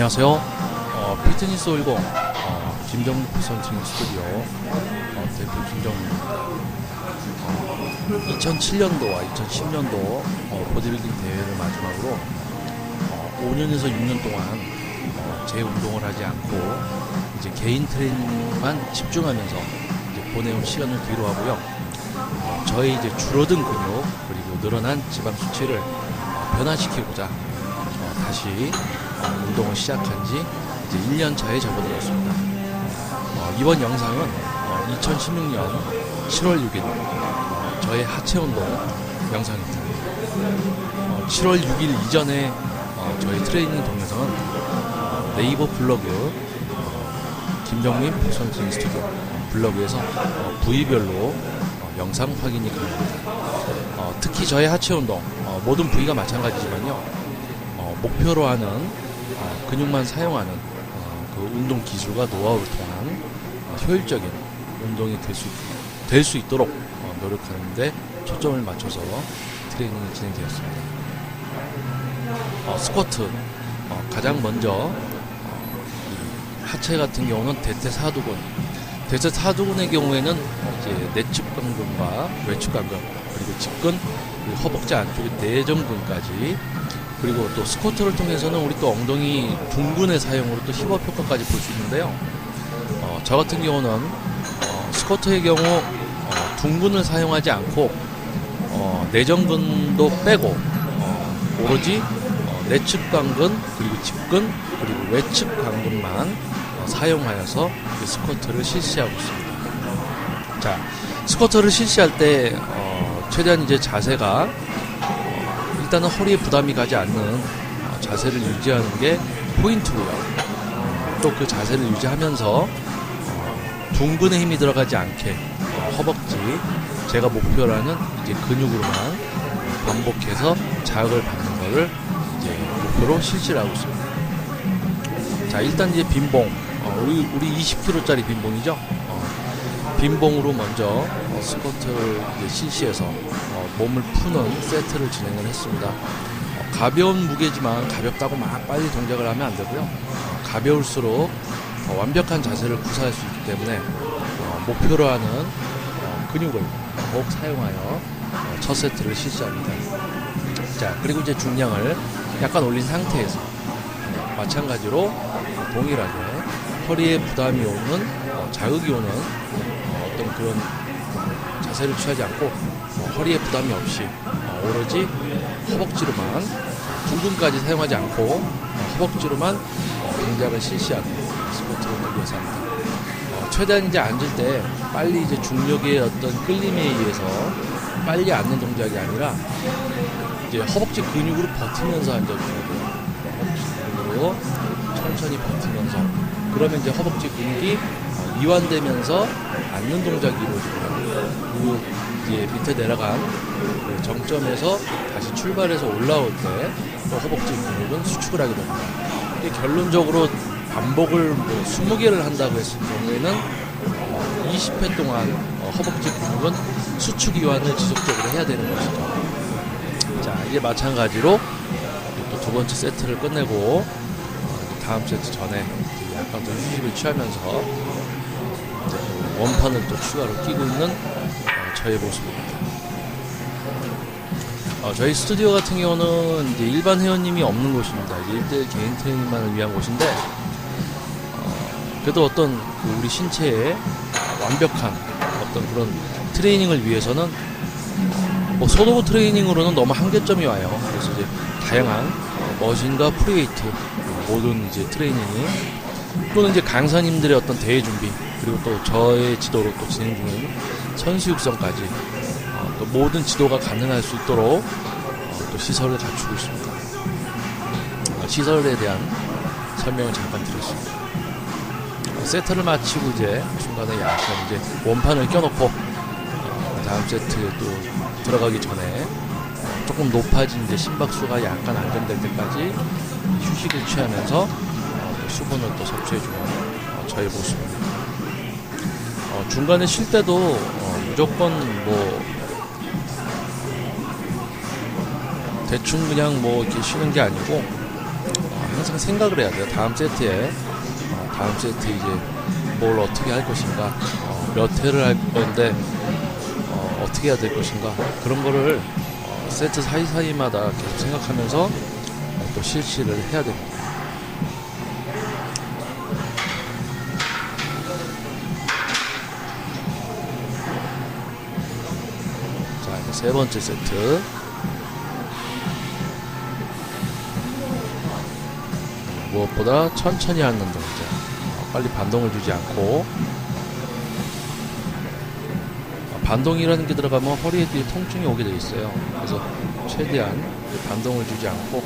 안녕하세요. 피트니스 50 김정민 퍼스널 스튜디오 대표 김정민입니다. 2007년도와 2010년도 보디빌딩 대회를 마지막으로 5년에서 6년 동안 재운동을 하지 않고 이제 개인 트레이닝만 집중하면서 이제 보내온 시간을 뒤로 하고요. 저의 이제 줄어든 근육 그리고 늘어난 지방 수치를 변화시키고자 다시 운동을 시작한 지 이제 1년 차에 접어들었습니다. 이번 영상은 2016년 7월 6일 저의 하체 운동 영상입니다. 7월 6일 이전에 저희 트레이닝 동영상은 네이버 블로그 김정민 퍼스널 스튜디오 블로그에서 부위별로 영상 확인이 가능합니다. 특히 저의 하체 운동 모든 부위가 마찬가지지만요. 목표로 하는 근육만 사용하는 그 운동 기술과 노하우를 통한 효율적인 운동이 될 수 있도록 노력하는데 초점을 맞춰서 트레이닝이 진행되었습니다. 스쿼트 가장 먼저 하체 같은 경우는 대퇴사두근 대퇴사두근의 경우에는 이제 내측 강근과 외측 강근 그리고 직근 그리고 허벅지 안쪽의 내전근까지 그리고 또 스쿼트를 통해서는 우리 또 엉덩이 둥근의 사용으로 또 힙업 효과까지 볼 수 있는데요. 저 같은 경우는 스쿼트의 경우 둥근을 사용하지 않고 내전근도 빼고 오로지 내측 강근 그리고 직근 그리고 외측 강근만 사용하여서 스쿼트를 실시하고 있습니다. 자, 스쿼트를 실시할 때 최대한 이제 자세가 일단은 허리에 부담이 가지 않는 자세를 유지하는 게 포인트고요. 또 그 자세를 유지하면서 둥근에 힘이 들어가지 않게 허벅지 제가 목표로 하는 이제 근육으로만 반복해서 자극을 받는 거를 이제 목표로 실시를 하고 있습니다. 자, 일단 이제 빈봉 우리 20kg짜리 빈봉이죠. 빈봉으로 먼저 스쿼트를 이제 실시해서 몸을 푸는 세트를 진행을 했습니다. 가벼운 무게지만 가볍다고 막 빨리 동작을 하면 안 되고요. 가벼울수록 더 완벽한 자세를 구사할 수 있기 때문에 목표로 하는 근육을 꼭 사용하여 첫 세트를 실시합니다. 자, 그리고 이제 중량을 약간 올린 상태에서 마찬가지로 동일하게 허리에 부담이 오는 자극이 오는 어떤 그런 자세를 취하지 않고 허리에 부담이 없이 오로지 허벅지로만 둥근까지 사용하지 않고 허벅지로만 동작을 실시하는 스쿼트를 하기 위해서 합니다. 최대한 이제 앉을 때 빨리 이제 중력의 어떤 끌림에 의해서 빨리 앉는 동작이 아니라 이제 허벅지 근육으로 버티면서 앉아주셔야 돼요. 허벅지 근육으로 천천히 버티면서 그러면 이제 허벅지 근육이 이완되면서 앉는 동작이 이루어지고요. 그리고 이제 밑에 내려간 그 정점에서 다시 출발해서 올라올 때 또 허벅지 근육은 수축을 하게 됩니다. 이게 결론적으로 반복을 20개를 한다고 했을 경우에는 20회 동안 허벅지 근육은 수축 이완을 지속적으로 해야 되는 것이죠. 자, 이제 마찬가지로 또 두 번째 세트를 끝내고 다음 세트 전에 약간 더 휴식을 취하면서 원판을 또 추가로 끼고 있는 저의 모습입니다. 저희 스튜디오 같은 경우는 이제 일반 회원님이 없는 곳입니다. 이제 1대1 개인 트레이닝만을 위한 곳인데, 그래도 어떤 우리 신체에 완벽한 어떤 그런 트레이닝을 위해서는 소도구 트레이닝으로는 너무 한계점이 와요. 그래서 이제 다양한 머신과 프리웨이트 모든 이제 트레이닝이 또는 이제 강사님들의 어떤 대회 준비 그리고 또 저의 지도로 또 진행 중인 선수 육성까지 또 모든 지도가 가능할 수 있도록 또 시설을 갖추고 있습니다. 시설에 대한 설명을 잠깐 드렸습니다. 세트를 마치고 이제 중간에 약간 이제 원판을 껴놓고 다음 세트에 또 들어가기 전에 조금 높아진 이제 심박수가 약간 안정될 때까지 휴식을 취하면서 수분을 또 섭취해주는 저의 모습입니다. 중간에 쉴 때도 무조건 대충 그냥 이렇게 쉬는 게 아니고 항상 생각을 해야 돼요. 다음 세트에 이제 뭘 어떻게 할 것인가, 몇 회를 할 건데 어떻게 해야 될 것인가, 그런 거를 세트 사이사이마다 계속 생각하면서 또 실시를 해야 됩니다. 자, 이제 세 번째 세트. 무엇보다 천천히 하는 동작, 빨리 반동을 주지 않고, 반동이라는 게 들어가면 허리에 통증이 오게 되어 있어요. 그래서 최대한 반동을 주지 않고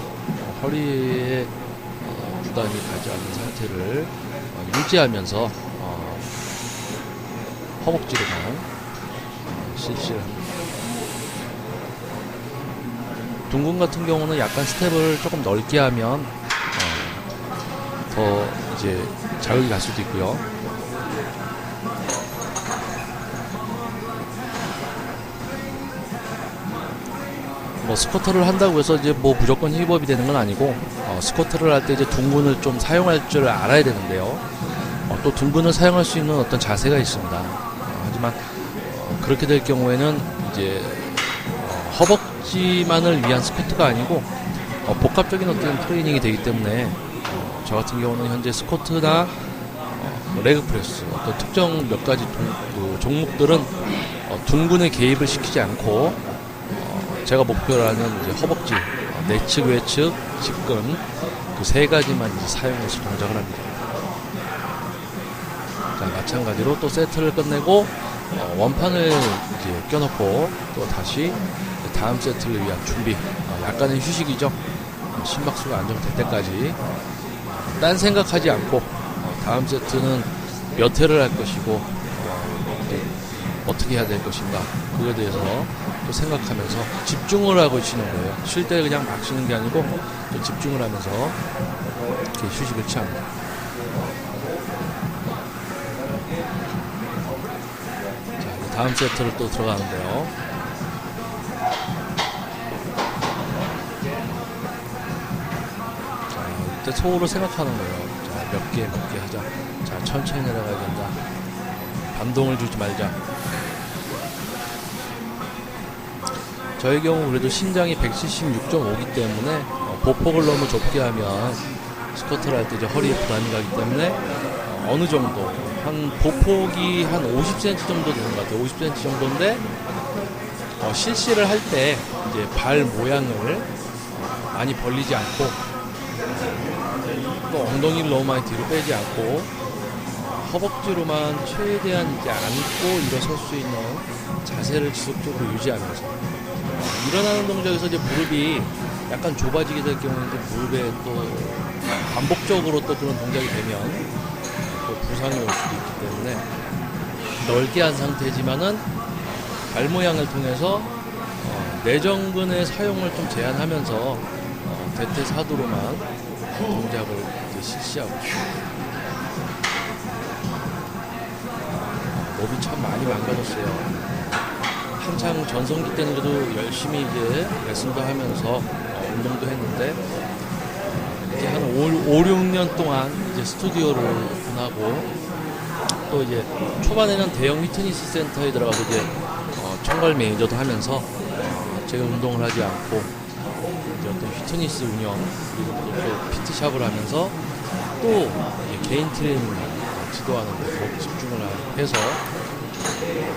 허리에 부담이 가지 않는 상태를 유지하면서 허벅지로만 실시를 합니다. 둥근 같은 경우는 약간 스텝을 조금 넓게 하면 더 이제 자극이 갈 수도 있고요. 뭐 스쿼트를 한다고 해서 이제 뭐 무조건 힙업이 되는 건 아니고, 스쿼트를 할 때 이제 둥근을 좀 사용할 줄 알아야 되는데요. 또 둥근을 사용할 수 있는 어떤 자세가 있습니다. 하지만 그렇게 될 경우에는 이제 허벅지만을 위한 스쿼트가 아니고 복합적인 어떤 트레이닝이 되기 때문에 저 같은 경우는 현재 스쿼트나 레그 프레스, 어떤 특정 몇 가지 종목들은 둥근에 개입을 시키지 않고 제가 목표로 하는 이제 허벅지, 내측, 외측, 직근, 그 세 가지만 이제 사용해서 동작을 합니다. 자, 마찬가지로 또 세트를 끝내고 원판을 이제 껴놓고 또 다시 다음 세트를 위한 준비, 약간의 휴식이죠. 심박수가 안정될 때까지 딴 생각하지 않고 다음 세트는 몇 회를 할 것이고 어떻게 해야 될 것인가, 그거에 대해서 또 생각하면서 집중을 하고 쉬는 거예요. 쉴 때 그냥 막 쉬는 게 아니고 또 집중을 하면서 이렇게 휴식을 취합니다. 자, 이제 다음 세트를 또 들어가는데요. 자, 이때 속으로 생각하는 거예요. 자, 몇 개 하자. 자, 천천히 내려가야 된다. 반동을 주지 말자. 저의 경우 그래도 신장이 176.5기 때문에 보폭을 너무 좁게 하면 스쿼트를 할 때 이제 허리에 부담이 가기 때문에 어느 정도 한 보폭이 한 50cm 정도 되는 것 같아요. 50cm 정도인데 실시를 할 때 이제 발 모양을 많이 벌리지 않고 또 엉덩이를 너무 많이 뒤로 빼지 않고 허벅지로만 최대한 이제 안고 일어설 수 있는 자세를 지속적으로 유지하면서 일어나는 동작에서 이제 무릎이 약간 좁아지게 될 경우는 이제 무릎에 또 반복적으로 또 그런 동작이 되면 또 부상이 올 수도 있기 때문에 넓게 한 상태지만은 발 모양을 통해서 내전근의 사용을 좀 제한하면서 대퇴사두로만 동작을 이제 실시하고 있습니다. 몸이 참 많이 망가졌어요. 한창 전성기 때는 그래도 열심히 이제 레슨도 하면서 운동도 했는데 이제 한 5, 6년 동안 이제 스튜디오를 오픈하고 또 이제 초반에는 대형 피트니스 센터에 들어가서 이제 총괄 매니저도 하면서 제가 운동을 하지 않고 이제 어떤 피트니스 운영 그리고 또 피트샵을 하면서 또 이제 개인 트레이닝 지도하는 데 더욱 집중을 해서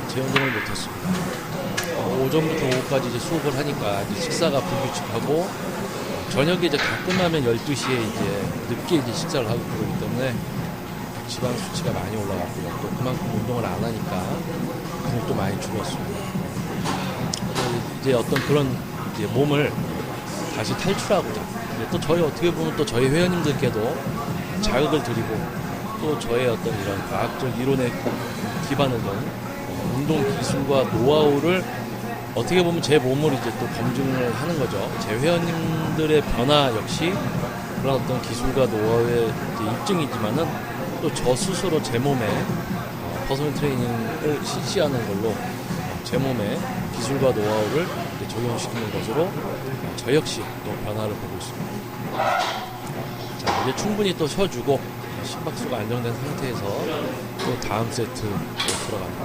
제 운동을 못했습니다. 오전부터 오후까지 이제 수업을 하니까 이제 식사가 불규칙하고 저녁에 이제 가끔 하면 12시에 이제 늦게 이제 식사를 하고 그러기 때문에 지방 수치가 많이 올라갔고요. 또 그만큼 운동을 안 하니까 근육도 많이 줄었습니다. 이제 어떤 그런 이제 몸을 다시 탈출하고자 또 저희 어떻게 보면 또 저희 회원님들께도 자극을 드리고 또 저의 어떤 이런 과학적 이론에 기반을 둔 운동 기술과 노하우를 어떻게 보면 제 몸을 이제 또 검증을 하는 거죠. 제 회원님들의 변화 역시 그런 어떤 기술과 노하우의 입증이지만은 또 저 스스로 제 몸에 퍼스널 트레이닝을 실시하는 걸로 제 몸에 기술과 노하우를 적용시키는 것으로 저 역시 또 변화를 보고 있습니다. 자, 이제 충분히 또 쉬어주고 심박수가 안정된 상태에서 또 다음 세트로 들어갑니다.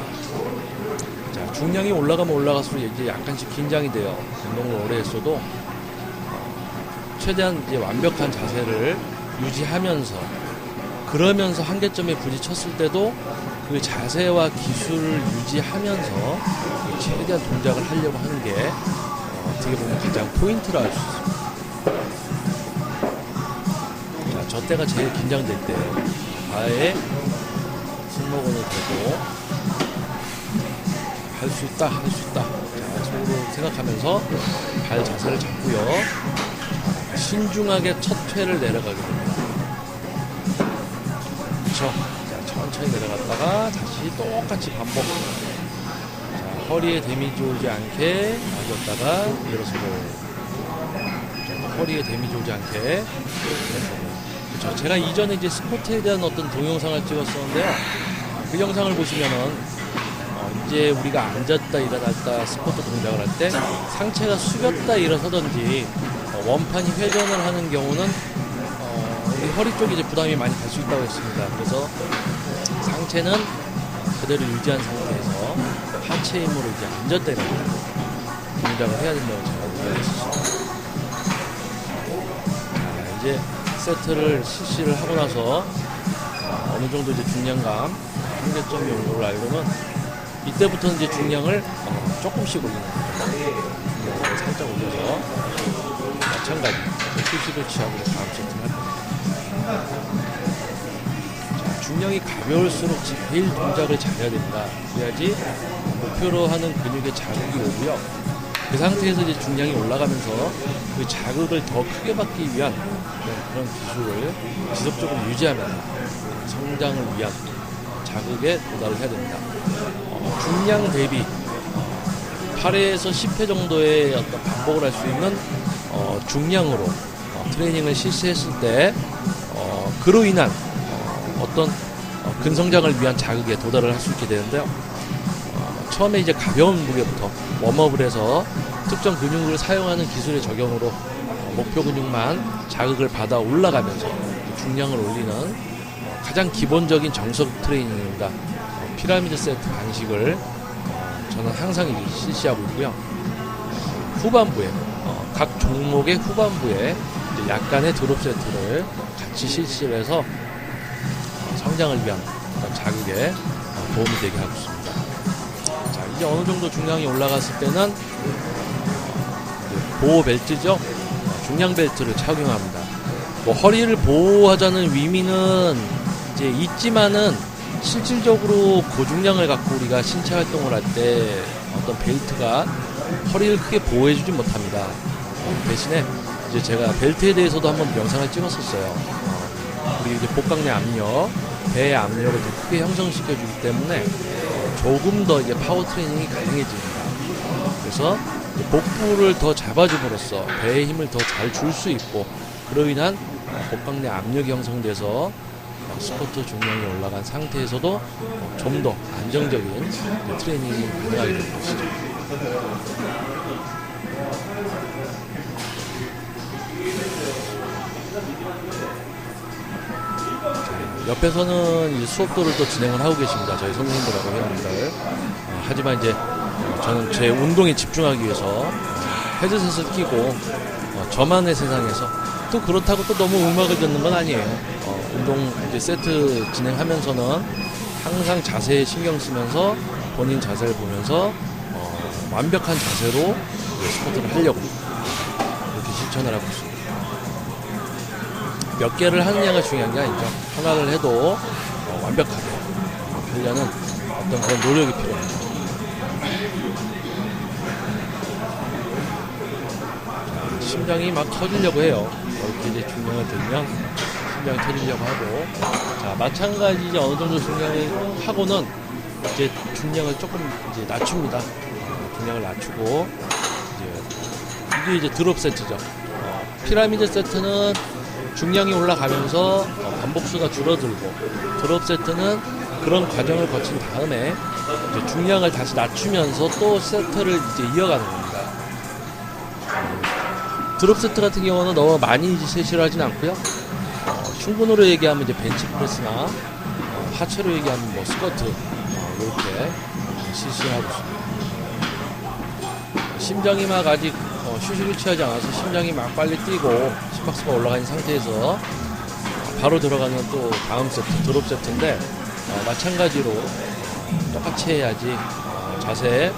자, 중량이 올라가면 올라갈수록 이제 약간씩 긴장이 돼요. 운동을 오래 했어도 최대한 이제 완벽한 자세를 유지하면서, 그러면서 한계점에 부딪혔을 때도 그 자세와 기술을 유지하면서 최대한 동작을 하려고 하는 게 어떻게 보면 가장 포인트라 할 수 있습니다. 자, 저 때가 제일 긴장될 때 바에 승모근을 대고 할 수 있다, 할 수 있다. 자, 속으로 생각하면서 발 자세를 잡고요. 신중하게 첫 회를 내려가게 됩니다. 그렇죠. 자, 천천히 내려갔다가 다시 똑같이 반복. 자, 허리에 데미지 오지 않게 놔뒀다가 일어서고. 자, 허리에 데미지 오지 않게 일어서고. 그렇죠. 제가 이전에 이제 스쿼트에 대한 어떤 동영상을 찍었었는데요. 그 영상을 보시면은 이제 우리가 앉았다 일어났다 스쿼트 동작을 할 때 상체가 숙였다 일어서든지 원판이 회전을 하는 경우는 우리 허리 쪽에 이제 부담이 많이 갈 수 있다고 했습니다. 그래서 상체는 그대로 유지한 상태에서 하체 힘으로 이제 앉았다 일어났다 동작을 해야 된다고 제가 얘기했습니다. 자, 이제 세트를 실시를 하고 나서 어느 정도 이제 중량감 한계점이 온 걸로 알고는 이때부터는 이제 중량을 조금씩 올리는 거예요. 살짝 올려서 마찬가지 휴식을 취하고 다음 세트를 할 겁니다. 자, 중량이 가벼울수록 제일 동작을 잘해야 됩니다. 그래야지 목표로 하는 근육에 자극이 오고요. 그 상태에서 이제 중량이 올라가면서 그 자극을 더 크게 받기 위한 그런 기술을 지속적으로 유지하면서 성장을 위한 자극에 도달을 해야 됩니다. 중량 대비 8회에서 10회 정도의 어떤 반복을 할 수 있는 중량으로 트레이닝을 실시했을 때 그로 인한 어떤 근성장을 위한 자극에 도달을 할 수 있게 되는데요. 처음에 이제 가벼운 무게부터 웜업을 해서 특정 근육을 사용하는 기술의 적용으로 목표 근육만 자극을 받아 올라가면서 중량을 올리는 가장 기본적인 정석 트레이닝입니다. 피라미드 세트 방식을 저는 항상 실시하고 있고요. 후반부에 각 종목의 후반부에 이제 약간의 드롭 세트를 같이 실시를 해서 성장을 위한 자극에 도움이 되게 하고 있습니다. 자, 이제 어느 정도 중량이 올라갔을 때는 보호 벨트죠. 중량 벨트를 착용합니다. 뭐 허리를 보호하자는 의미는 이제 있지만은 실질적으로 고중량을 갖고 우리가 신체 활동을 할 때 어떤 벨트가 허리를 크게 보호해주지 못합니다. 대신에 이제 제가 벨트에 대해서도 한번 영상을 찍었었어요. 우리 이제 복강내 압력, 배의 압력을 더 크게 형성시켜주기 때문에 조금 더 이제 파워 트레이닝이 가능해집니다. 그래서 복부를 더 잡아줌으로써 배의 힘을 더 잘 줄 수 있고, 그로 인한 복강내 압력이 형성돼서 스쿼트 중량이 올라간 상태에서도 좀 더 안정적인 트레이닝이 가능하게 될 것이죠. 옆에서는 이제 수업도를 또 진행을 하고 계십니다. 저희 선생님들하고 회원님들. 하지만 이제 저는 제 운동에 집중하기 위해서 헤드셋을 끼고 저만의 세상에서, 또 그렇다고 또 너무 음악을 듣는 건 아니에요. 운동 이제 세트 진행하면서는 항상 자세에 신경 쓰면서 본인 자세를 보면서 완벽한 자세로 스쿼트를 하려고 이렇게 실천을 하고 있습니다. 몇 개를 하느냐가 중요한 게 아니죠. 하나를 해도 완벽하게 하려는 어떤 그런 노력이 필요합니다. 자, 심장이 막 터지려고 해요. 이렇게 이제 중량을 들면 심장이 터지려고 하고, 자, 마찬가지 이제 어느 정도 중량을 하고는 이제 중량을 조금 이제 낮춥니다. 중량을 낮추고, 이게 이제 드롭 세트죠. 피라미드 세트는 중량이 올라가면서 반복수가 줄어들고, 드롭 세트는 그런 과정을 거친 다음에 이제 중량을 다시 낮추면서 또 세트를 이제 이어가는 겁니다. 드롭 세트 같은 경우는 너무 많이 이제 실시를 하진 않고요. 충근으로 얘기하면 이제 벤치프레스나 하체로 얘기하면 뭐 스쿼트 이렇게 실시하고 있습니다. 심장이 막 아직 휴식을 취하지 않아서 심장이 막 빨리 뛰고 심박수가 올라가 있는 상태에서 바로 들어가는 또 다음 세트 드롭 세트인데 마찬가지로 똑같이 해야지 자세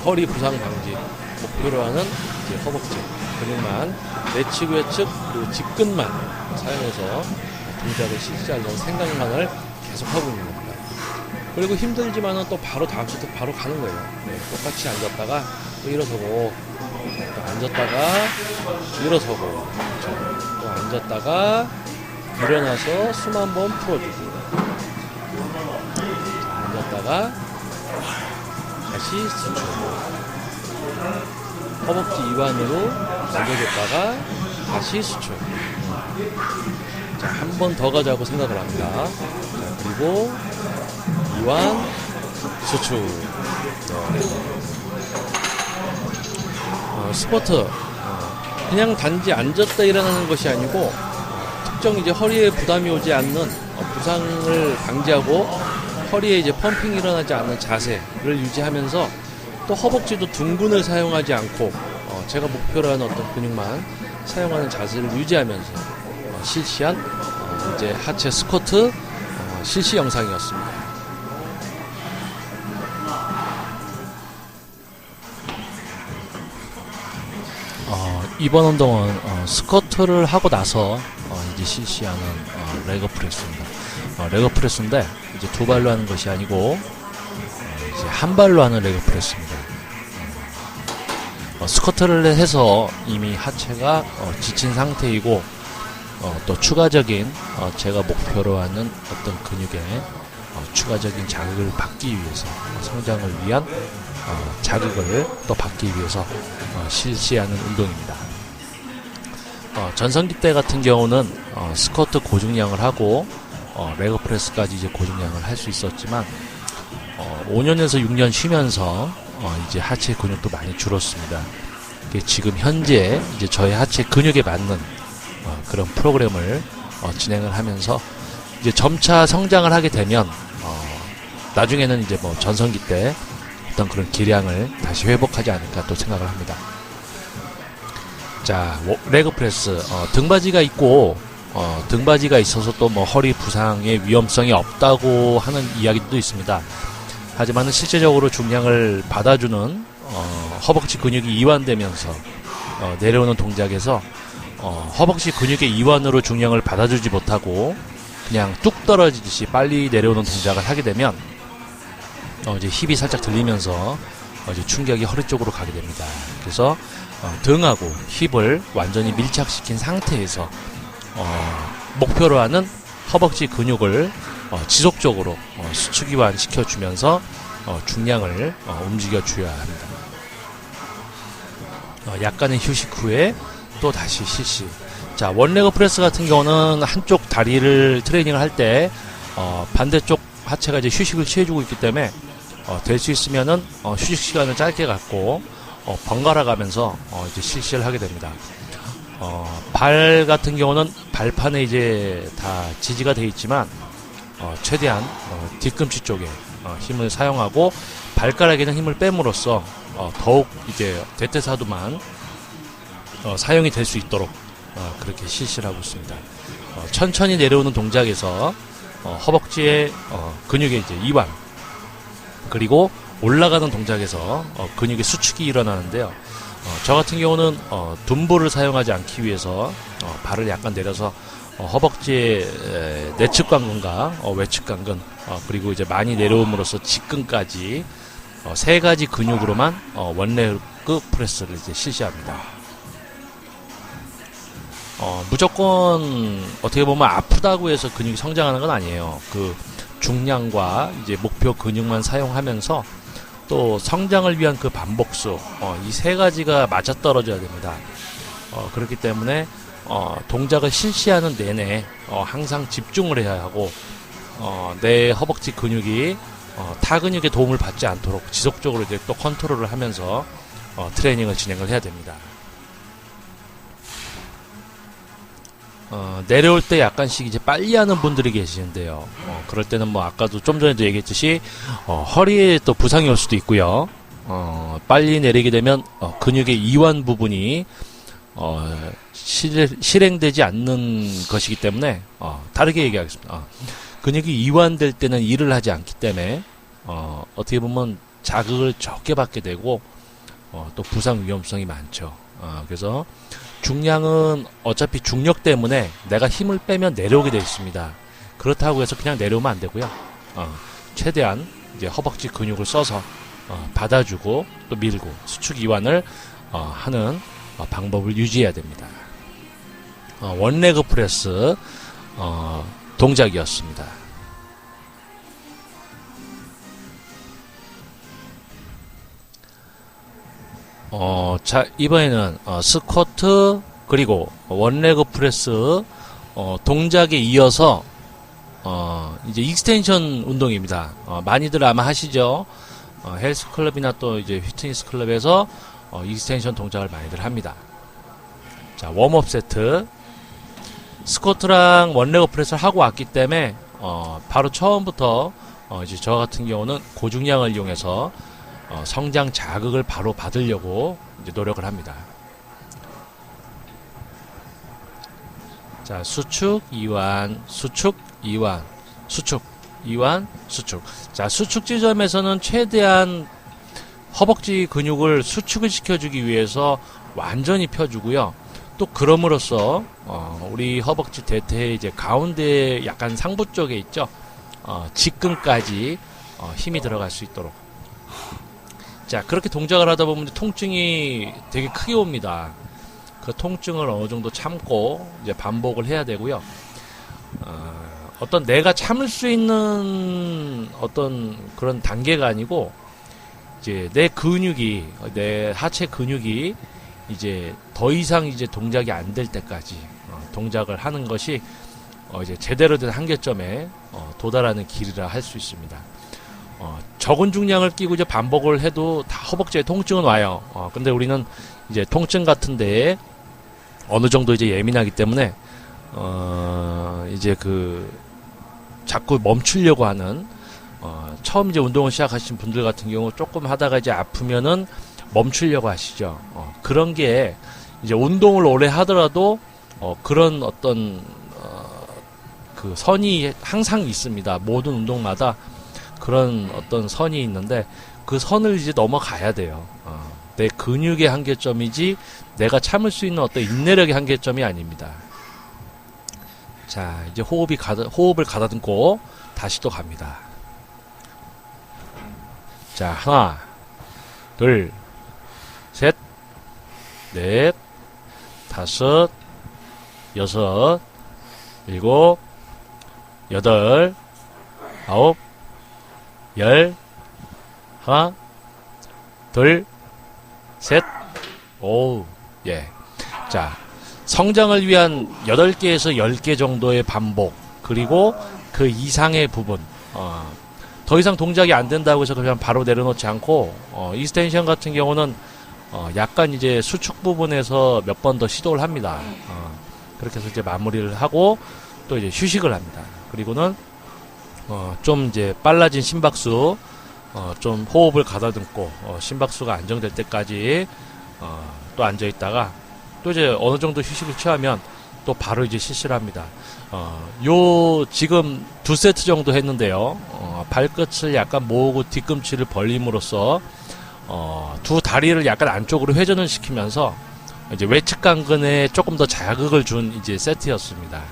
허리 부상 방지 목표로 하는 이제 허벅지 근육만 내측 외측 그리고 직근만 사용해서 동작을 실시하려는 생각만을 계속하고 있는 겁니다. 그리고 힘들지만은 또 바로 다음 세트 바로 가는 거예요. 네, 똑같이 앉았다가 또 일어서고 또 앉았다가 일어서고 또 앉았다가 일어나서 숨 한번 풀어주고 앉았다가 다시 수축 허벅지 이완으로 앉아줬다가 다시 수축. 자, 한 번 더 가자고 생각을 합니다. 자, 그리고 이완 수축. 네. 스쿼트 그냥 단지 앉았다 일어나는 것이 아니고 특정 이제 허리에 부담이 오지 않는 부상을 방지하고 허리에 이제 펌핑이 일어나지 않는 자세를 유지하면서 또 허벅지도 둔근을 사용하지 않고 제가 목표로 하는 어떤 근육만 사용하는 자세를 유지하면서 실시한 이제 하체 스쿼트 실시 영상이었습니다. 이번 운동은 스쿼트를 하고 나서 이제 실시하는 레그 프레스입니다. 레그 프레스인데 이제 두 발로 하는 것이 아니고 이제 한 발로 하는 레그 프레스입니다. 스쿼트를 해서 이미 하체가 지친 상태이고 또 추가적인 제가 목표로 하는 어떤 근육에 추가적인 자극을 받기 위해서 성장을 위한 자극을 또 받기 위해서 실시하는 운동입니다. 전성기 때 같은 경우는 스쿼트 고중량을 하고 레그 프레스까지 이제 고중량을 할 수 있었지만 5년에서 6년 쉬면서 이제 하체 근육도 많이 줄었습니다. 지금 현재 이제 저의 하체 근육에 맞는 그런 프로그램을 진행을 하면서 이제 점차 성장을 하게 되면 나중에는 이제 뭐 전성기 때 어떤 그런 기량을 다시 회복하지 않을까 또 생각을 합니다. 자, 레그 프레스 등받이가 있고 등받이가 있어서 또 뭐 허리 부상의 위험성이 없다고 하는 이야기도 있습니다. 하지만 실제적으로 중량을 받아주는 허벅지 근육이 이완되면서 내려오는 동작에서 허벅지 근육의 이완으로 중량을 받아주지 못하고 그냥 뚝 떨어지듯이 빨리 내려오는 동작을 하게 되면 이제 힙이 살짝 들리면서 이제 충격이 허리 쪽으로 가게 됩니다. 그래서 등하고 힙을 완전히 밀착시킨 상태에서 목표로 하는 허벅지 근육을 지속적으로 수축 이완 시켜주면서 중량을 움직여 줘야 합니다. 약간의 휴식 후에 또 다시 실시. 자, 원레그 프레스 같은 경우는 한쪽 다리를 트레이닝을 할 때 반대쪽 하체가 이제 휴식을 취해주고 있기 때문에 될 수 있으면은 휴식 시간을 짧게 갖고 번갈아 가면서 이제 실시를 하게 됩니다. 발 같은 경우는 발판에 이제 다 지지가 되어 있지만 최대한 뒤꿈치 쪽에 힘을 사용하고 발가락에는 힘을 뺨으로써 더욱 이제 대퇴사두만 사용이 될 수 있도록 그렇게 실시를 하고 있습니다. 천천히 내려오는 동작에서 허벅지의 근육의 이제 이완 그리고 올라가는 동작에서 근육의 수축이 일어나는데요. 저 같은 경우는 둔부를 사용하지 않기 위해서 발을 약간 내려서 허벅지의 내측 관근과 외측 관근 그리고 이제 많이 내려옴으로써 직근까지 세 가지 근육으로만 원레그 프레스를 이제 실시합니다. 무조건 어떻게 보면 아프다고 해서 근육이 성장하는 건 아니에요. 그 중량과 이제 목표 근육만 사용하면서 또 성장을 위한 그 반복수 이 세 가지가 맞아떨어져야 됩니다. 그렇기 때문에 동작을 실시하는 내내 항상 집중을 해야 하고 내 허벅지 근육이 타 근육의 도움을 받지 않도록 지속적으로 이제 또 컨트롤을 하면서 트레이닝을 진행을 해야 됩니다. 내려올 때 약간씩 이제 빨리 하는 분들이 계시는데요. 그럴 때는 뭐 아까도 좀 전에도 얘기했듯이 허리에 또 부상이 올 수도 있고요. 빨리 내리게 되면 근육의 이완 부분이 실행되지 않는 것이기 때문에 다르게 얘기하겠습니다. 근육이 이완될 때는 일을 하지 않기 때문에 어떻게 보면 자극을 적게 받게 되고 또 부상 위험성이 많죠. 그래서 중량은 어차피 중력 때문에 내가 힘을 빼면 내려오게 되어 있습니다. 그렇다고 해서 그냥 내려오면 안 되고요. 최대한 이제 허벅지 근육을 써서 받아주고 또 밀고 수축 이완을 하는 방법을 유지해야 됩니다. 원레그 프레스 동작이었습니다. 자, 이번에는 스쿼트 그리고 원레그 프레스 동작에 이어서 이제 익스텐션 운동입니다. 많이들 아마 하시죠. 헬스클럽이나 또 이제 피트니스 클럽에서 익스텐션 동작을 많이들 합니다. 자, 웜업 세트. 스쿼트랑 원레그 프레스를 하고 왔기 때문에 바로 처음부터 이제 저 같은 경우는 고중량을 이용해서 성장 자극을 바로 받으려고 이제 노력을 합니다. 자, 수축, 이완, 수축, 이완, 수축, 이완, 수축. 자, 수축 지점에서는 최대한 허벅지 근육을 수축을 시켜주기 위해서 완전히 펴주고요. 또 그럼으로써 우리 허벅지 대퇴 이제 가운데 약간 상부 쪽에 있죠. 직근까지 힘이 들어갈 수 있도록. 자, 그렇게 동작을 하다 보면 통증이 되게 크게 옵니다. 그 통증을 어느 정도 참고 이제 반복을 해야 되고요. 어떤 내가 참을 수 있는 어떤 그런 단계가 아니고 이제 내 근육이 내 하체 근육이 이제 더 이상 이제 동작이 안 될 때까지 동작을 하는 것이 이제 제대로 된 한계점에 도달하는 길이라 할 수 있습니다. 적은 중량을 끼고 이제 반복을 해도 다 허벅지에 통증은 와요. 근데 우리는 이제 통증 같은데 어느 정도 이제 예민하기 때문에 이제 그 자꾸 멈추려고 하는 처음 이제 운동을 시작하신 분들 같은 경우 조금 하다가 이제 아프면은 멈추려고 하시죠. 그런 게 이제 운동을 오래 하더라도 그런 어떤 그 선이 항상 있습니다. 모든 운동마다 그런 어떤 선이 있는데 그 선을 이제 넘어가야 돼요. 내 근육의 한계점이지 내가 참을 수 있는 어떤 인내력의 한계점이 아닙니다. 자, 이제 호흡을 가다듬고 다시 또 갑니다. 자, 하나, 둘, 셋, 넷, 다섯, 여섯, 일곱, 여덟, 아홉, 열, 하나, 둘, 셋, 오, 예. 자, 성장을 위한 8개에서 10개 정도의 반복, 그리고 그 이상의 부분, 더 이상 동작이 안 된다고 해서 그냥 바로 내려놓지 않고, 익스텐션 같은 경우는, 약간 이제 수축 부분에서 몇 번 더 시도를 합니다. 그렇게 해서 이제 마무리를 하고, 또 이제 휴식을 합니다. 그리고는, 좀 이제 빨라진 심박수, 좀 호흡을 가다듬고, 심박수가 안정될 때까지, 또 앉아있다가, 또 이제 어느 정도 휴식을 취하면 또 바로 이제 실시를 합니다. 요 지금 2세트 정도 했는데요. 발끝을 약간 모으고 뒤꿈치를 벌림으로써 두 다리를 약간 안쪽으로 회전을 시키면서 이제 외측 강근에 조금 더 자극을 준 이제 세트였습니다.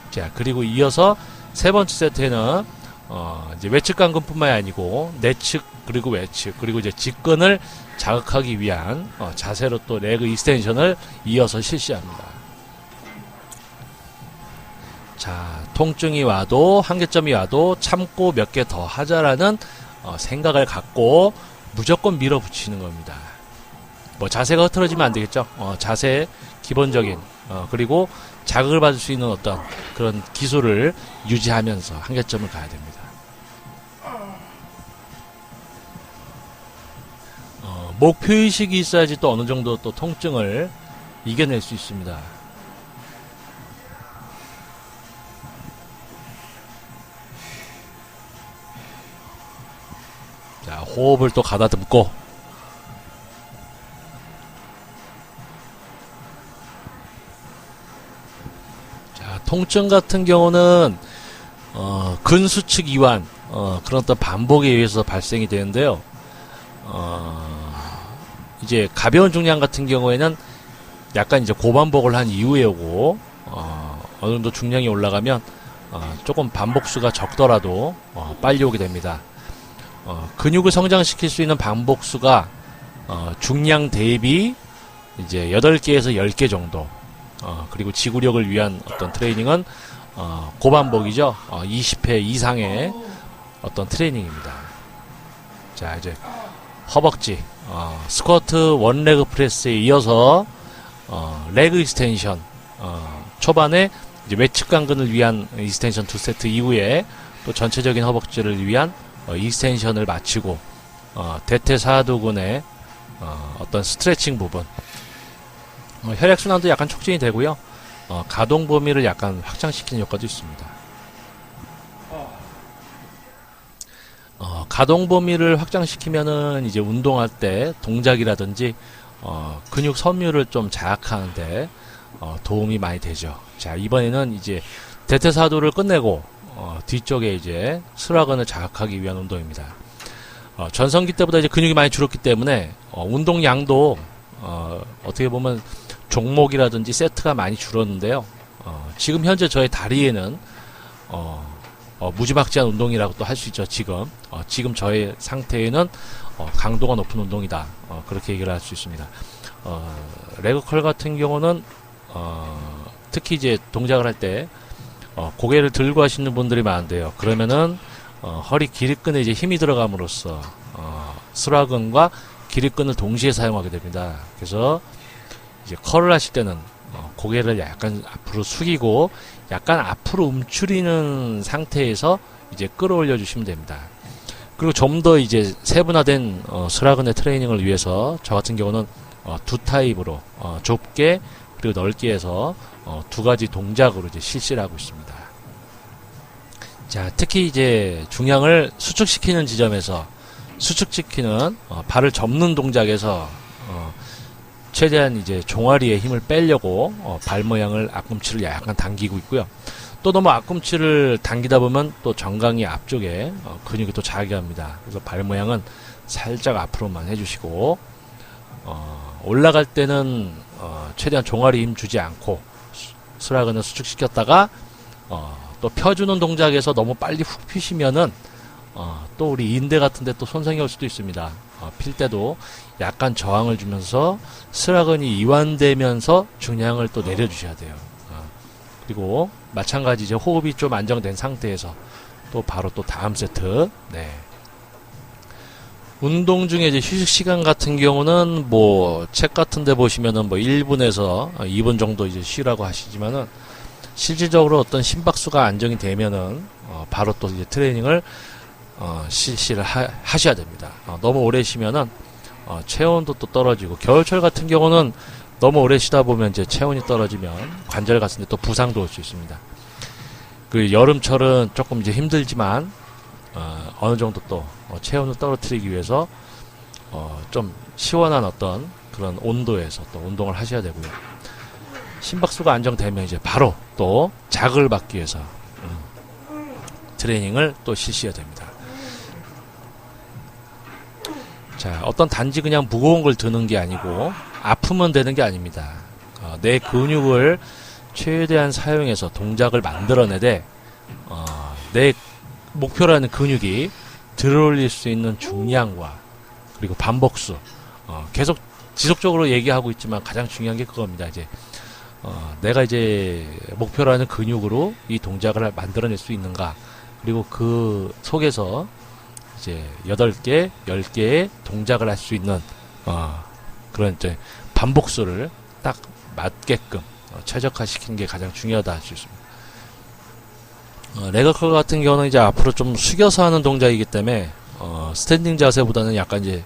자, 그리고 이어서 세 번째 세트에는 이제 외측 강근뿐만이 아니고 내측 그리고 외측 그리고 이제 직근을 자극하기 위한 자세로 또 레그 익스텐션을 이어서 실시합니다. 자, 통증이 와도 한계점이 와도 참고 몇 개 더 하자라는 생각을 갖고 무조건 밀어붙이는 겁니다. 뭐 자세가 흐트러지면 안 되겠죠. 자세 기본적인 그리고 자극을 받을 수 있는 어떤 그런 기술을 유지하면서 한계점을 가야 됩니다. 목표의식이 있어야지 또 어느 정도 또 통증을 이겨낼 수 있습니다. 자, 호흡을 또 가다듬고, 자, 통증 같은 경우는 근수축 이완, 그런 어떤 반복에 의해서 발생이 되는데요. 이제 가벼운 중량 같은 경우에는 약간 이제 고반복을 한 이후에 오고, 어느 정도 중량이 올라가면 조금 반복수가 적더라도 빨리 오게 됩니다. 근육을 성장시킬 수 있는 반복수가 중량 대비 이제 8개에서 10개 정도, 그리고 지구력을 위한 어떤 트레이닝은 고반복이죠. 20회 이상의 어떤 트레이닝입니다. 자, 이제 허벅지, 스쿼트 원레그 프레스에 이어서 레그 익스텐션, 초반에 이제 외측 강근을 위한 익스텐션 2세트 이후에 또 전체적인 허벅지를 위한 익스텐션을 마치고 대퇴사두근의 어떤 스트레칭 부분, 혈액순환도 약간 촉진이 되고요. 가동 범위를 약간 확장시키는 효과도 있습니다. 가동 범위를 확장시키면은 이제 운동할 때 동작이라든지 근육 섬유를 좀 자극하는데 도움이 많이 되죠. 자, 이번에는 이제 대퇴사두를 끝내고 뒤쪽에 이제 스라근을 자극하기 위한 운동입니다. 전성기 때보다 이제 근육이 많이 줄었기 때문에 운동량도 어떻게 보면 종목이라든지 세트가 많이 줄었는데요. 지금 현재 저의 다리에는 무지막지한 운동이라고 또 할 수 있죠. 지금 저의 상태에는 강도가 높은 운동이다. 그렇게 얘기를 할 수 있습니다. 레그컬 같은 경우는 특히 이제 동작을 할 때 고개를 들고 하시는 분들이 많은데요. 그러면은 허리 기립근에 이제 힘이 들어감으로써 스라근과 기립근을 동시에 사용하게 됩니다. 그래서 이제 컬을 하실 때는 고개를 약간 앞으로 숙이고 약간 앞으로 움츠리는 상태에서 이제 끌어올려 주시면 됩니다. 그리고 좀 더 이제 세분화된 스라근의 트레이닝을 위해서 저 같은 경우는 두 타입으로 좁게 그리고 넓게 해서 두 가지 동작으로 이제 실시를 하고 있습니다. 자, 특히 이제 중량을 수축시키는 지점에서 수축시키는 발을 접는 동작에서 최대한 이제 종아리에 힘을 빼려고 발 모양을 앞꿈치를 약간 당기고 있고요. 또 너무 앞꿈치를 당기다 보면 또 정강이 앞쪽에 근육이 또 자극합니다. 그래서 발 모양은 살짝 앞으로만 해주시고 올라갈 때는 최대한 종아리 힘 주지 않고 스라근을 수축시켰다가 또 펴주는 동작에서 너무 빨리 훅 피시면은 또 우리 인대 같은데 또 손상이 올 수도 있습니다. 필 때도 약간 저항을 주면서 스라근이 이완되면서 중량을 또 내려주셔야 돼요. 그리고 마찬가지 이제 호흡이 좀 안정된 상태에서 또 바로 또 다음 세트. 네. 운동 중에 이제 휴식 시간 같은 경우는 뭐 책 같은데 보시면은 뭐 1분에서 2분 정도 이제 쉬라고 하시지만은 실질적으로 어떤 심박수가 안정이 되면은 바로 또 이제 트레이닝을 실시를 하셔야 됩니다. 너무 오래 쉬면은 체온도 또 떨어지고 겨울철 같은 경우는 너무 오래 쉬다 보면 이제 체온이 떨어지면 관절 같은데 또 부상도 올 수 있습니다. 그 여름철은 조금 이제 힘들지만 어느 정도 또 체온을 떨어뜨리기 위해서 좀 시원한 어떤 그런 온도에서 또 운동을 하셔야 되고요. 심박수가 안정되면 이제 바로 또 자극을 받기 위해서 트레이닝을 또 실시해야 됩니다. 자, 어떤 단지 그냥 무거운 걸 드는 게 아니고 아프면 되는 게 아닙니다. 내 근육을 최대한 사용해서 동작을 만들어내되 내 목표라는 근육이 들어올릴 수 있는 중량과 그리고 반복수 계속 지속적으로 얘기하고 있지만 가장 중요한 게 그겁니다. 이제 내가 이제 목표라는 근육으로 이 동작을 만들어낼 수 있는가, 그리고 그 속에서 이제 8개, 10개의 동작을 할 수 있는 그런 이제 반복수를 딱 맞게끔 최적화시키는 게 가장 중요하다 할 수 있습니다. 레그컬 같은 경우는 이제 앞으로 좀 숙여서 하는 동작이기 때문에 스탠딩 자세보다는 약간 이제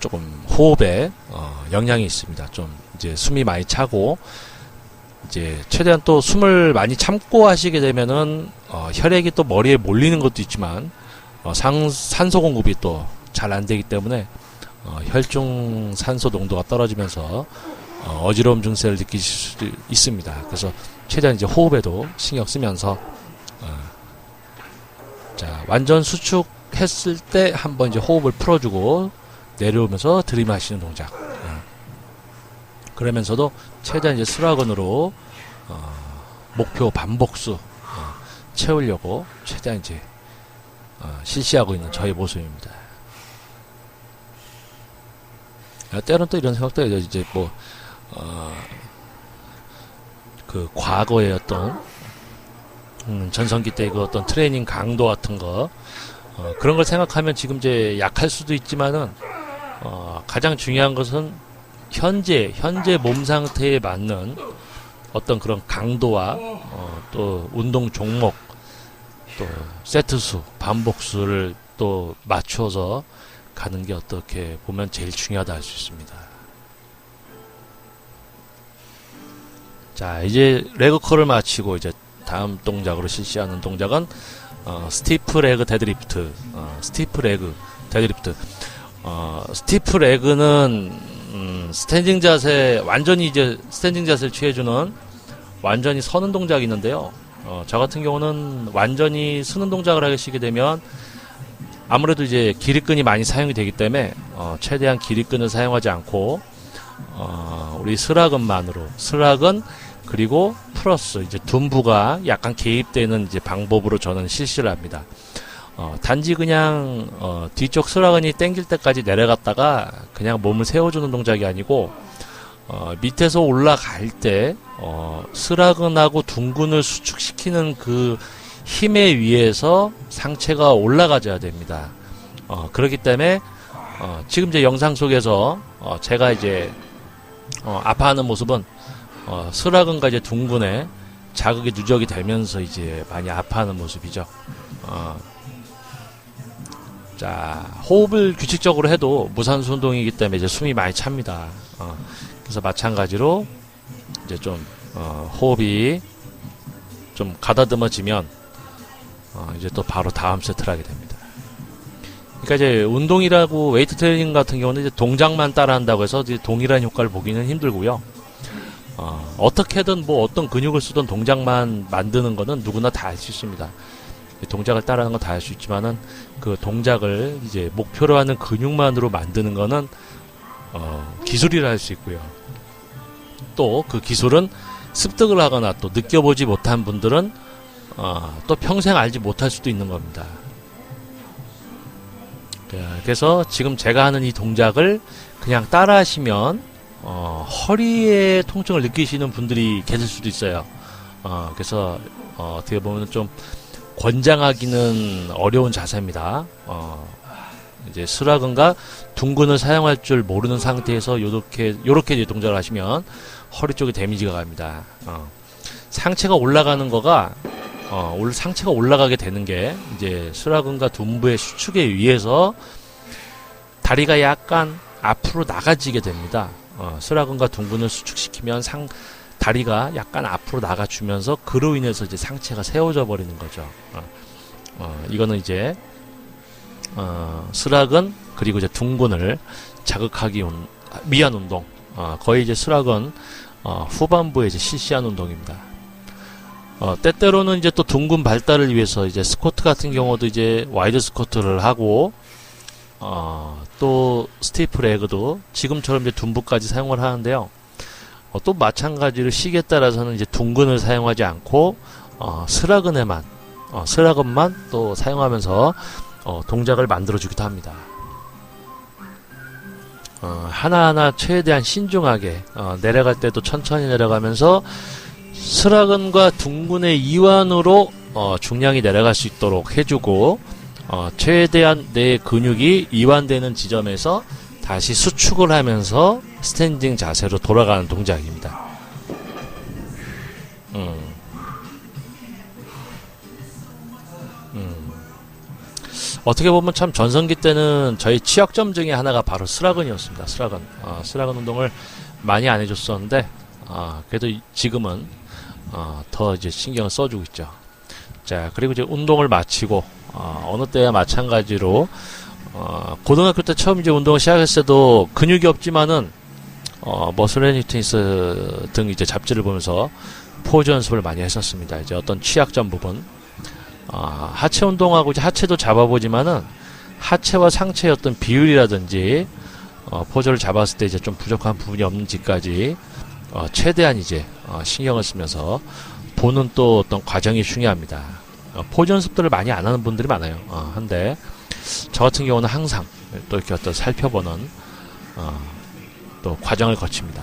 조금 호흡에 영향이 있습니다. 좀 이제 숨이 많이 차고 이제 최대한 또 숨을 많이 참고 하시게 되면은 혈액이 또 머리에 몰리는 것도 있지만 산소 공급이 또 잘 안 되기 때문에 혈중 산소 농도가 떨어지면서 어지러움 증세를 느끼실 수도 있습니다. 그래서 최대한 이제 호흡에도 신경 쓰면서 자, 완전 수축했을 때 한번 이제 호흡을 풀어주고 내려오면서 들이마시는 동작. 그러면서도 최대한 이제 스라건으로 목표 반복수 채우려고 최대한 이제 실시하고 있는 저의 모습입니다. 때로는 또 이런 생각도 해요. 이제 뭐 그 과거의 어떤 전성기 때 그 어떤 트레이닝 강도 같은 거 그런 걸 생각하면 지금 이제 약할 수도 있지만은 가장 중요한 것은 현재 몸 상태에 맞는 어떤 그런 강도와 또 운동 종목 또 세트수 반복수를 또 맞춰서 가는 게 어떻게 보면 제일 중요하다 할 수 있습니다. 자, 이제 레그컬을 마치고 이제 다음 동작으로 실시하는 동작은 스티프 레그 데드리프트. 스티프 레그 데드리프트. 스티프 레그는 스탠딩 자세, 완전히 이제 스탠딩 자세를 취해주는 완전히 서는 동작이 있는데요. 저 같은 경우는 완전히 서는 동작을 하시게 되면 아무래도 이제 기립근이 많이 사용이 되기 때문에 최대한 기립근을 사용하지 않고 우리 스라근만으로 스라근 그리고 플러스 이제 둔부가 약간 개입되는 이제 방법으로 저는 실시를 합니다. 단지 그냥 뒤쪽 스라근이 당길 때까지 내려갔다가 그냥 몸을 세워주는 동작이 아니고 밑에서 올라갈 때 스라근하고 둔근을 수축시키는 그 힘에 의해서 상체가 올라가져야 됩니다. 그렇기 때문에 지금 제 영상 속에서 제가 이제 아파하는 모습은 스라근과 이제 둔근에 자극이 누적이 되면서 이제 많이 아파하는 모습이죠. 자, 호흡을 규칙적으로 해도 무산소 운동이기 때문에 이제 숨이 많이 찹니다. 그래서 마찬가지로 이제 좀 호흡이 좀 가다듬어지면 이제 또 바로 다음 세트를 하게 됩니다. 그러니까 이제 운동이라고 웨이트 트레이닝 같은 경우는 이제 동작만 따라한다고 해서 이제 동일한 효과를 보기는 힘들고요. 어떻게든 뭐 어떤 근육을 쓰던 동작만 만드는 거는 누구나 다 할 수 있습니다. 동작을 따라하는 건 다 할 수 있지만은 그 동작을 이제 목표로 하는 근육만으로 만드는 거는 기술이라 할 수 있고요. 또 그 기술은 습득을 하거나 또 느껴보지 못한 분들은 또 평생 알지 못할 수도 있는 겁니다. 그래서 지금 제가 하는 이 동작을 그냥 따라 하시면 허리에 통증을 느끼시는 분들이 계실 수도 있어요. 그래서 어떻게 보면 좀 권장하기는 어려운 자세입니다. 이제 스라근과 둔근을 사용할 줄 모르는 상태에서 요렇게 이제 동작을 하시면 허리 쪽에 데미지가 갑니다. 상체가 올라가는 거가 상체가 올라가게 되는 게 이제 스라근과 둔부의 수축에 의해서 다리가 약간 앞으로 나가지게 됩니다. 스라근과 둔근을 수축시키면 다리가 약간 앞으로 나가주면서 그로 인해서 이제 상체가 세워져 버리는 거죠. 이거는 이제 스라근 그리고 이제 둔근을 자극하기 위한 운동. 거의 이제 스라근 후반부에 이제 실시한 운동입니다. 때때로는 이제 또 둔근 발달을 위해서 이제 스쿼트 같은 경우도 이제 와이드 스쿼트를 하고 또 스티프 레그도 지금처럼 이제 둔부까지 사용을 하는데요. 또 마찬가지로 시기에 따라서는 이제 둔근을 사용하지 않고 스라근만 또 사용하면서 동작을 만들어주기도 합니다. 하나하나 최대한 신중하게 내려갈 때도 천천히 내려가면서 스라근과 둔근의 이완으로 중량이 내려갈 수 있도록 해주고 최대한 내 근육이 이완되는 지점에서 다시 수축을 하면서 스탠딩 자세로 돌아가는 동작입니다. 어떻게 보면 참 전성기 때는 저희 취약점 중에 하나가 바로 스라근이었습니다. 스라근 운동을 많이 안 해줬었는데 그래도 지금은 더 이제 신경을 써주고 있죠. 자, 그리고 이제 운동을 마치고 어느 때와 마찬가지로 고등학교 때 처음 이제 운동을 시작했을 때도 근육이 없지만은, 머슬 앤 피트니스 등 이제 잡지를 보면서 포즈 연습을 많이 했었습니다. 이제 어떤 취약점 부분, 하체 운동하고 이제 하체도 잡아보지만은, 하체와 상체의 어떤 비율이라든지, 포즈를 잡았을 때 이제 좀 부족한 부분이 없는지까지, 최대한 이제, 신경을 쓰면서 보는 또 어떤 과정이 중요합니다. 포즈 연습들을 많이 안 하는 분들이 많아요. 한데, 저 같은 경우는 항상 또 이렇게 어떤 살펴보는 또 과정을 거칩니다.